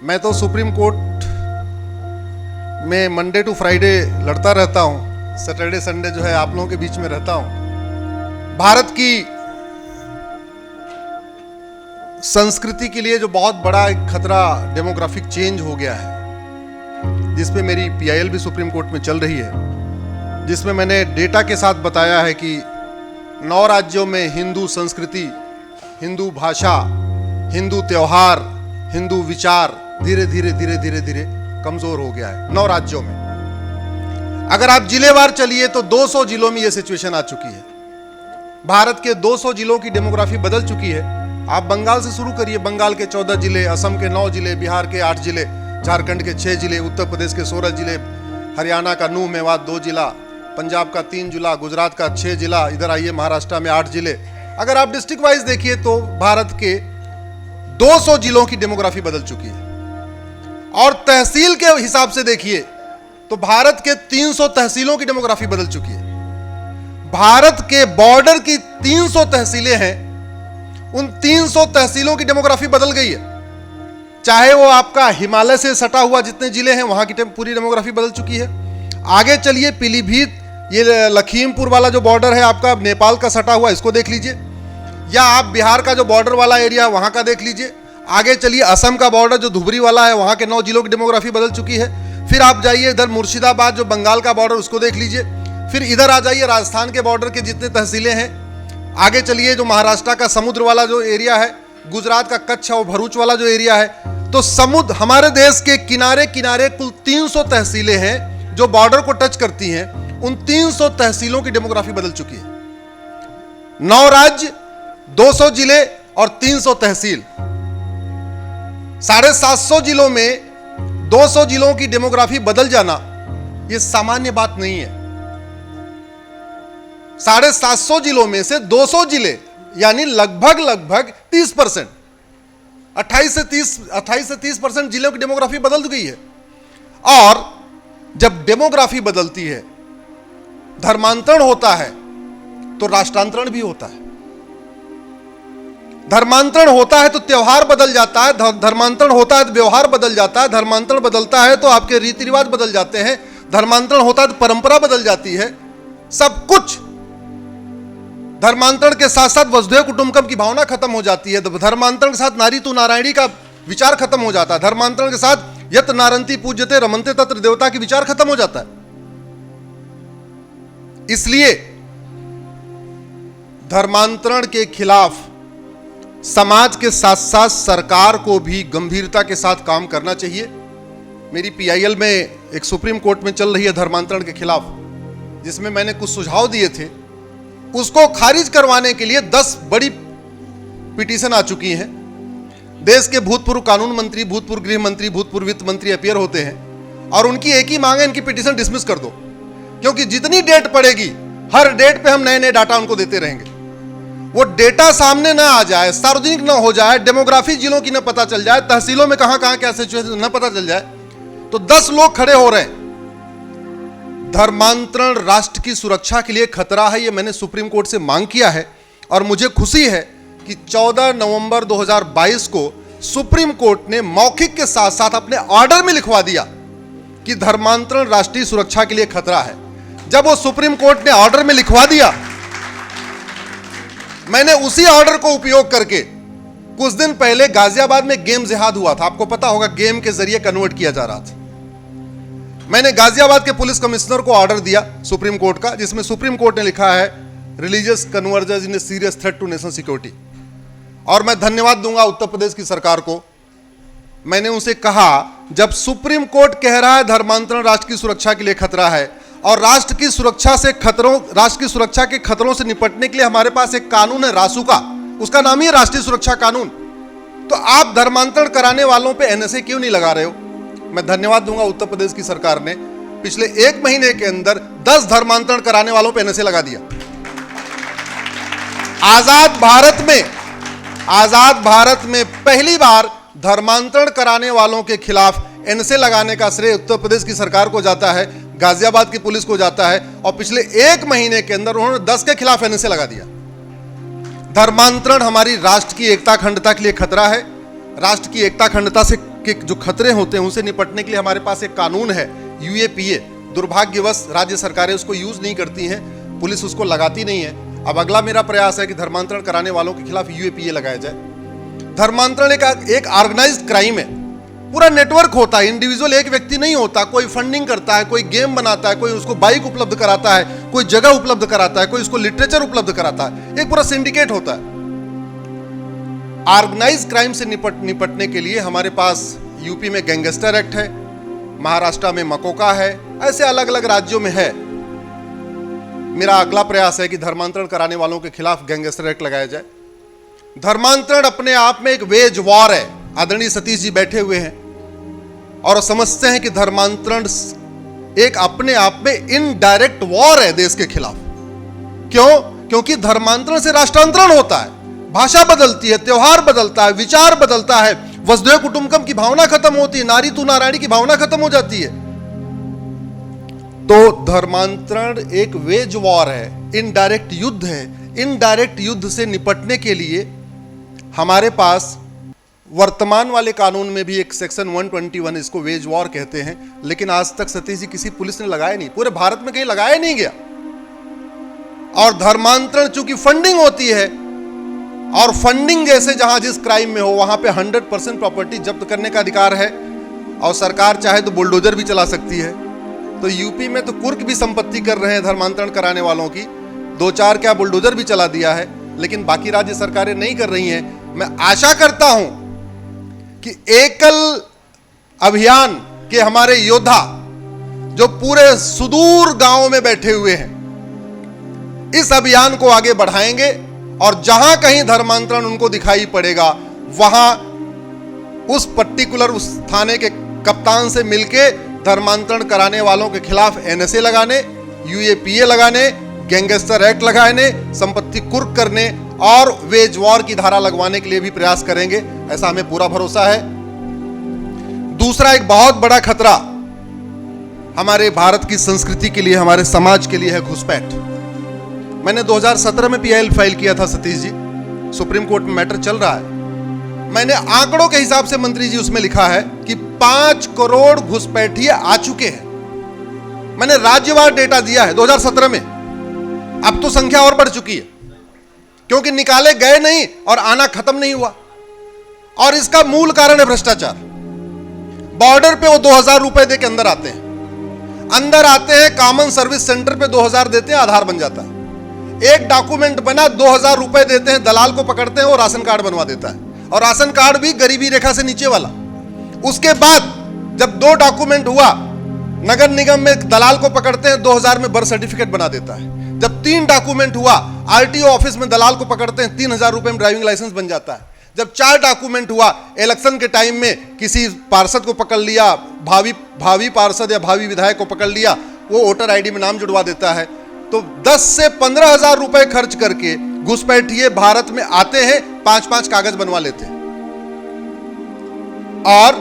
मैं तो supreme court में मंडे टू फ्राइडे लड़ता रहता हूँ, सैटरडे संडे जो है आप लोगों के बीच में रहता हूँ। भारत की संस्कृति के लिए जो बहुत बड़ा एक खतरा डेमोग्राफिक चेंज हो गया है, जिसपे मेरी पीआईएल भी सुप्रीम कोर्ट में चल रही है, जिसमें मैंने डेटा के साथ बताया है कि 9 राज्यों में हिंदू संस्कृति, हिंदू भाषा, हिंदू त्योहार, हिंदू विचार धीरे धीरे कमजोर हो गया है 9 राज्यों में। अगर आप जिलेवार चलिए तो 200 जिलों में यह सिचुएशन आ चुकी है। भारत के 200 जिलों की डेमोग्राफी बदल चुकी है। आप बंगाल से शुरू करिए, बंगाल के 14 जिले, असम के 9 जिले, बिहार के 8 जिले, झारखंड के 6 जिले, उत्तर प्रदेश के 16 जिले, हरियाणा का नूह मेवात 2 जिला, पंजाब का 3 जिला, गुजरात का 6 जिला, इधर आइए महाराष्ट्र में 8 जिले। अगर आप डिस्ट्रिक्ट वाइज देखिए तो भारत के 200 जिलों की डेमोग्राफी बदल चुकी है। और तहसील के हिसाब से देखिए तो भारत के 300 तहसीलों की डेमोग्राफी बदल चुकी है। भारत के बॉर्डर की 300 तहसीलें हैं, उन 300 तहसीलों की डेमोग्राफी बदल गई है। चाहे वो आपका हिमालय से सटा हुआ जितने जिले हैं वहां की पूरी डेमोग्राफी बदल चुकी है। आगे चलिए पीलीभीत, ये लखीमपुर वाला जो बॉर्डर है आपका नेपाल का सटा हुआ, इसको देख लीजिए, या आप बिहार का जो बॉर्डर वाला एरिया वहां का देख लीजिए। आगे चलिए असम का बॉर्डर जो धुबरी वाला है, वहां के 9 जिलों की डेमोग्राफी बदल चुकी है। फिर आप जाइए इधर मुर्शिदाबाद जो बंगाल का बॉर्डर, उसको देख लीजिए। फिर इधर आ जाइए राजस्थान के बॉर्डर के जितने तहसीलें हैं। आगे चलिए जो महाराष्ट्र का समुद्र वाला जो एरिया है, गुजरात का कच्छ और भरूच वाला जो एरिया है, तो समुद्र हमारे देश के किनारे किनारे कुल 300 तहसीलें हैं जो बॉर्डर को टच करती हैं। उन 300 तहसीलों की डेमोग्राफी बदल चुकी है। 9 राज्य, 200 जिले और 300 तहसील। 750 जिलों में 200 जिलों की डेमोग्राफी बदल जाना यह सामान्य बात नहीं है। 750 जिलों में से 200 जिले यानी लगभग 30%, 28 से 30% जिलों की डेमोग्राफी बदल गई है। और जब डेमोग्राफी बदलती है, धर्मांतरण होता है तो राष्ट्रांतरण भी होता है। धर्मांतरण होता है तो त्योहार बदल जाता है, धर्मांतरण होता है तो व्यवहार बदल जाता है, धर्मांतरण बदलता है तो आपके रीति रिवाज बदल जाते हैं, धर्मांतरण होता है तो परंपरा बदल जाती है। सब कुछ धर्मांतरण के साथ साथ वसुधैव कुटुंबकम की भावना खत्म हो जाती है। धर्मांतरण के साथ नारी तू नारायणी का विचार खत्म हो जाता है। धर्मांतरण के साथ यत नारंती पूज्यते रमन्ते तत्र देवता की विचार खत्म हो जाता है। इसलिए धर्मांतरण के खिलाफ समाज के साथ साथ सरकार को भी गंभीरता के साथ काम करना चाहिए। मेरी पीआईएल में एक सुप्रीम कोर्ट में चल रही है धर्मांतरण के खिलाफ, जिसमें मैंने कुछ सुझाव दिए थे। उसको खारिज करवाने के लिए 10 बड़ी पिटीशन आ चुकी हैं। देश के भूतपूर्व कानून मंत्री, भूतपूर्व गृह मंत्री, भूतपूर्व वित्त मंत्री अपीयर होते हैं और उनकी एक ही मांग है, इनकी पिटीशन डिसमिस कर दो, क्योंकि जितनी डेट पड़ेगी हर डेट पे हम नए नए डाटा उनको देते रहेंगे। वो डेटा सामने ना आ जाए, सार्वजनिक ना हो जाए, डेमोग्राफी जिलों की ना पता चल जाए, तहसीलों में कहां कहां क्या सिचुएशन ना पता चल जाए, तो 10 लोग खड़े हो रहे हैं। धर्मांतरण राष्ट्र की सुरक्षा के लिए खतरा है, ये मैंने सुप्रीम कोर्ट से मांग किया है। और मुझे खुशी है कि 14 नवंबर 2022 को सुप्रीम कोर्ट ने मौखिक के साथ साथ अपने ऑर्डर में लिखवा दिया कि धर्मांतरण राष्ट्रीय सुरक्षा के लिए खतरा है। जब वो सुप्रीम कोर्ट ने ऑर्डर में लिखवा दिया, मैंने उसी ऑर्डर को उपयोग करके कुछ दिन पहले गाजियाबाद में गेम जिहाद हुआ था, आपको पता होगा, गेम के जरिए कन्वर्ट किया जा रहा था। मैंने गाजियाबाद के पुलिस कमिश्नर को ऑर्डर दिया सुप्रीम कोर्ट का, जिसमें सुप्रीम कोर्ट ने लिखा है religious conversion in a serious threat to national security. और मैं धन्यवाद दूंगा उत्तर प्रदेश की सरकार को। मैंने उनसे कहा, जब सुप्रीम कोर्ट कह रहा है धर्मांतरण राष्ट्र की सुरक्षा के लिए खतरा है और राष्ट्र की सुरक्षा के खतरों से निपटने के लिए हमारे पास एक कानून है रासुका, उसका नाम ही है राष्ट्रीय सुरक्षा कानून, तो आप धर्मांतरण कराने वालों पे एनएसए क्यों नहीं लगा रहे हो? मैं धन्यवाद दूंगा उत्तर प्रदेश की सरकार ने पिछले 1 महीने के अंदर 10 धर्मांतरण कराने वालों पे एनएसए लगा दिया। आजाद भारत में पहली बार धर्मांतरण कराने वालों के खिलाफ एनएसए लगाने का श्रेय उत्तर प्रदेश की सरकार को जाता है, गाजियाबाद की पुलिस को जाता है। और पिछले 1 महीने के अंदर उन्होंने 10 के खिलाफ एनएसए लगा दिया। धर्मांतरण हमारी राष्ट्र की एकता अखंडता के लिए खतरा है। राष्ट्र की एकता अखंडता के जो खतरे होते हैं उनसे निपटने के लिए हमारे पास एक कानून है, यूएपीए। दुर्भाग्यवश राज्य सरकारें उसको यूज नहीं करती हैं, पुलिस उसको लगाती नहीं है। अब अगला मेरा प्रयास है कि धर्मांतरण कराने वालों के खिलाफ यूएपीए लगाया जाए। धर्मांतरण एक ऑर्गेनाइज्ड क्राइम है, पूरा नेटवर्क होता है, इंडिविजुअल एक व्यक्ति नहीं होता। कोई फंडिंग करता है, कोई गेम बनाता है, कोई उसको बाइक उपलब्ध कराता है, कोई जगह उपलब्ध कराता है, कोई उसको लिटरेचर उपलब्ध कराता है, एक पूरा सिंडिकेट होता है। ऑर्गेनाइज क्राइम से निपटने के लिए हमारे पास यूपी में गैंगस्टर एक्ट है, महाराष्ट्र में मकोका है, ऐसे अलग अलग राज्यों में है। मेरा अगला प्रयास है कि धर्मांतरण कराने वालों के खिलाफ गैंगस्टर एक्ट लगाया जाए। धर्मांतरण अपने आप में एक वेज वॉर है। आदरणीय सतीश जी बैठे हुए हैं और समझते हैं कि धर्मांतरण एक अपने आप में इनडायरेक्ट वॉर है देश के खिलाफ। क्यों? क्योंकि धर्मांतरण से राष्ट्रांतरण होता है, भाषा बदलती है, त्योहार बदलता है, विचार बदलता है, वसुधैव कुटुंबकम की भावना खत्म होती है, नारी तू नारायणी की भावना खत्म हो जाती है। तो धर्मांतरण एक वेज वॉर है, इनडायरेक्ट युद्ध है। इनडायरेक्ट युद्ध से निपटने के लिए हमारे पास वर्तमान वाले कानून में भी एक सेक्शन 121, इसको वेज वॉर कहते हैं, लेकिन आज तक सतीश जी किसी पुलिस ने लगाया नहीं, पूरे भारत में कहीं लगाया नहीं गया। और धर्मांतरण चूंकि फंडिंग होती है, और फंडिंग जैसे जहां जिस क्राइम में हो वहां पे 100% प्रॉपर्टी जब्त करने का अधिकार है, और सरकार चाहे तो बुलडोजर भी चला सकती है। तो यूपी में तो कुर्क भी संपत्ति कर रहे हैं धर्मांतरण कराने वालों की, 2-4 क्या बुलडोजर भी चला दिया है, लेकिन बाकी राज्य सरकारें नहीं कर रही हैं। मैं आशा करता हूं कि एकल अभियान के हमारे योद्धा जो पूरे सुदूर गांवों में बैठे हुए हैं, इस अभियान को आगे बढ़ाएंगे, और जहां कहीं धर्मांतरण उनको दिखाई पड़ेगा वहां उस पर्टिकुलर उस थाने के कप्तान से मिलके धर्मांतरण कराने वालों के खिलाफ एनएसए लगाने, यूएपीए लगाने, गैंगस्टर एक्ट लगाने, संपत्ति कुर्क करने और वेज वॉर की धारा लगवाने के लिए भी प्रयास करेंगे, ऐसा हमें पूरा भरोसा है। दूसरा एक बहुत बड़ा खतरा हमारे भारत की संस्कृति के लिए, हमारे समाज के लिए है घुसपैठ। मैंने 2017 में पीआईएल फाइल किया था सतीश जी, सुप्रीम कोर्ट में मैटर चल रहा है। मैंने आंकड़ों के हिसाब से मंत्री जी उसमें लिखा है कि 5 करोड़ घुसपैठिए आ चुके हैं। मैंने राज्यवार डेटा दिया है 2017 में, अब तो संख्या और बढ़ चुकी है, क्योंकि निकाले गए नहीं और आना खत्म नहीं हुआ। और इसका मूल कारण है भ्रष्टाचार। बॉर्डर पे वो 2000 रुपए दे के अंदर आते हैं, कॉमन सर्विस सेंटर पे 2000 देते हैं, आधार बन जाता है। एक डॉक्यूमेंट बना, 2000 रुपए देते हैं, दलाल को पकड़ते हैं, वो राशन कार्ड बनवा देता है, और राशन कार्ड भी गरीबी रेखा से नीचे वाला। उसके बाद जब 2 डॉक्यूमेंट हुआ, नगर निगम में दलाल को पकड़ते हैं, 2000 में बर्थ सर्टिफिकेट बना देता है। जब 3 डॉक्यूमेंट हुआ, आरटीओ ऑफिस में दलाल को पकड़ते हैं, 3000 रुपए में ड्राइविंग लाइसेंस बन जाता है। जब 4 डॉक्यूमेंट हुआ, इलेक्शन के टाइम में किसी पार्षद को पकड़ लिया, भावी पार्षद या भावी विधायक को पकड़ लिया, वो वोटर आईडी में नाम जुड़वा देता है। तो 10 से 15,000 रुपए खर्च करके घुसपैठिए भारत में आते हैं, 5-5 कागज बनवा लेते हैं, और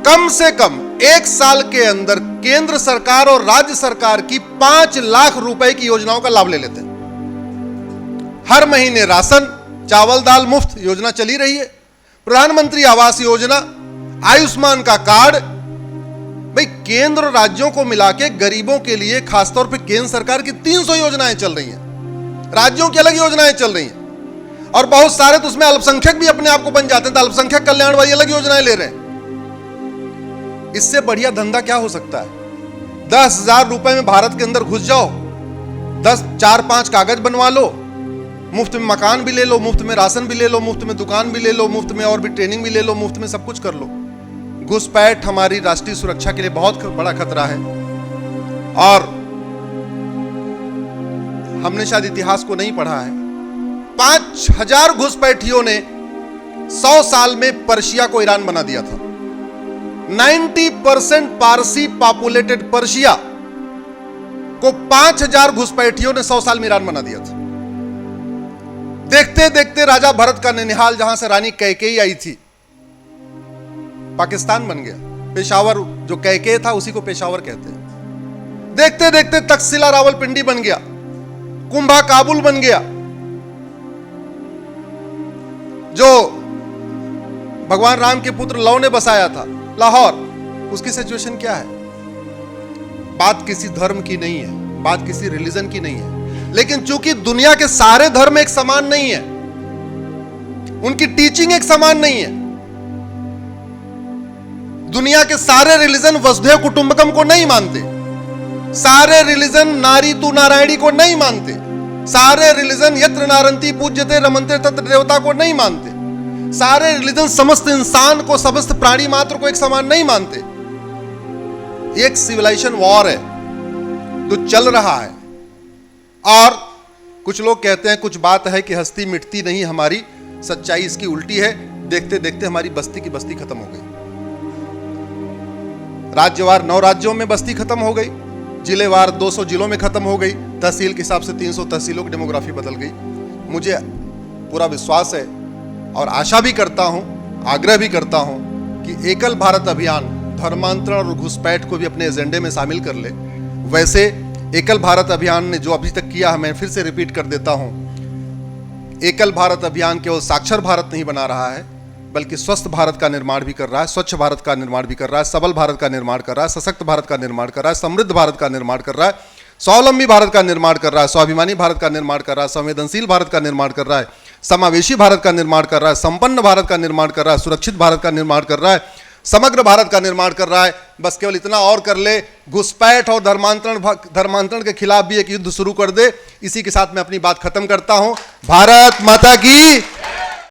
कम से कम 1 साल के अंदर केंद्र सरकार और राज्य सरकार की 5 लाख रुपए की योजनाओं का लाभ ले लेते हैं। हर महीने राशन, चावल दाल मुफ्त योजना चली रही है, प्रधानमंत्री आवास योजना, आयुष्मान का कार्ड। भाई केंद्र और राज्यों को मिला के गरीबों के लिए खासतौर पे केंद्र सरकार की 300 योजनाएं चल रही हैं, राज्यों की अलग योजनाएं चल रही हैं, और बहुत सारे तो उसमें अल्पसंख्यक भी अपने आप को बन जाते हैं, तो अल्पसंख्यक कल्याण वाली अलग योजनाएं ले रहे हैं। इससे बढ़िया धंधा क्या हो सकता है? 10,000 रुपए में भारत के अंदर घुस जाओ, 4-5 कागज बनवा लो, मुफ्त में मकान भी ले लो, मुफ्त में राशन भी ले लो, मुफ्त में दुकान भी ले लो, मुफ्त में और भी ट्रेनिंग भी ले लो, मुफ्त में सब कुछ कर लो। घुसपैठ हमारी राष्ट्रीय सुरक्षा के लिए बहुत बड़ा खतरा है, और हमने शायद इतिहास को नहीं पढ़ा है। 5000 घुसपैठियों ने 100 साल में पर्शिया को ईरान बना दिया था। 90% पारसी पॉपुलेटेड पर्शिया को 5000 घुसपैठियों ने 100 साल में ईरान बना दिया था। देखते देखते राजा भरत का ननिहाल, जहां से रानी कैकेयी आई थी, पाकिस्तान बन गया। पेशावर जो कैके था उसी को पेशावर कहते हैं। देखते देखते तक्षशिला रावलपिंडी बन गया, कुंभा काबुल बन गया, जो भगवान राम के पुत्र लव ने बसाया था लाहौर, उसकी सिचुएशन क्या है? बात किसी धर्म की नहीं है, बात किसी रिलीजन की नहीं है, लेकिन चूंकि दुनिया के सारे धर्म एक समान नहीं है, उनकी टीचिंग एक समान नहीं है, दुनिया के सारे रिलीजन वसुधैव कुटुंबकम को नहीं मानते, सारे रिलीजन नारी तू नारायणी को नहीं मानते, सारे रिलीजन यत्र नारंती पूज्यते रमन्ते तत्र देवता को नहीं मानते, सारे रिलीजन समस्त इंसान को, समस्त प्राणी मात्र को एक समान नहीं मानते। एक सिविलाइजेशन वॉर है जो चल रहा है, और कुछ लोग कहते हैं, कुछ बात है कि हस्ती मिटती नहीं हमारी, सच्चाई इसकी उल्टी है। देखते देखते हमारी बस्ती की बस्ती खत्म हो गई, राज्यवार 9 राज्यों में बस्ती खत्म हो गई, जिलेवार 200 जिलों में खत्म हो गई, तहसील के हिसाब से 300 तहसीलों की डेमोग्राफी बदल गई। मुझे पूरा विश्वास है और आशा भी करता हूं, आग्रह भी करता हूं कि एकल भारत अभियान धर्मांतरण और घुसपैठ को भी अपने एजेंडे में शामिल कर ले। वैसे एकल भारत अभियान ने जो अभी तक किया है, मैं फिर से रिपीट कर देता हूं, एकल भारत अभियान केवल साक्षर भारत नहीं बना रहा है, बल्कि स्वस्थ भारत का निर्माण भी कर रहा है, स्वच्छ भारत का निर्माण भी कर रहा है, सबल भारत का निर्माण कर रहा है, सशक्त भारत का निर्माण कर रहा है, समृद्ध भारत का निर्माण कर रहा है, स्वावलंबी भारत का निर्माण कर रहा है, स्वाभिमानी भारत का निर्माण कर रहा है, संवेदनशील भारत का निर्माण कर रहा है, समावेशी भारत का निर्माण कर रहा है, संपन्न भारत का निर्माण कर रहा है, सुरक्षित भारत का निर्माण कर रहा है, समग्र भारत का निर्माण कर रहा है। बस केवल इतना और कर ले, घुसपैठ और धर्मांतरण के खिलाफ भी एक युद्ध शुरू कर दे। इसी के साथ मैं अपनी बात खत्म करता हूं। भारत माता की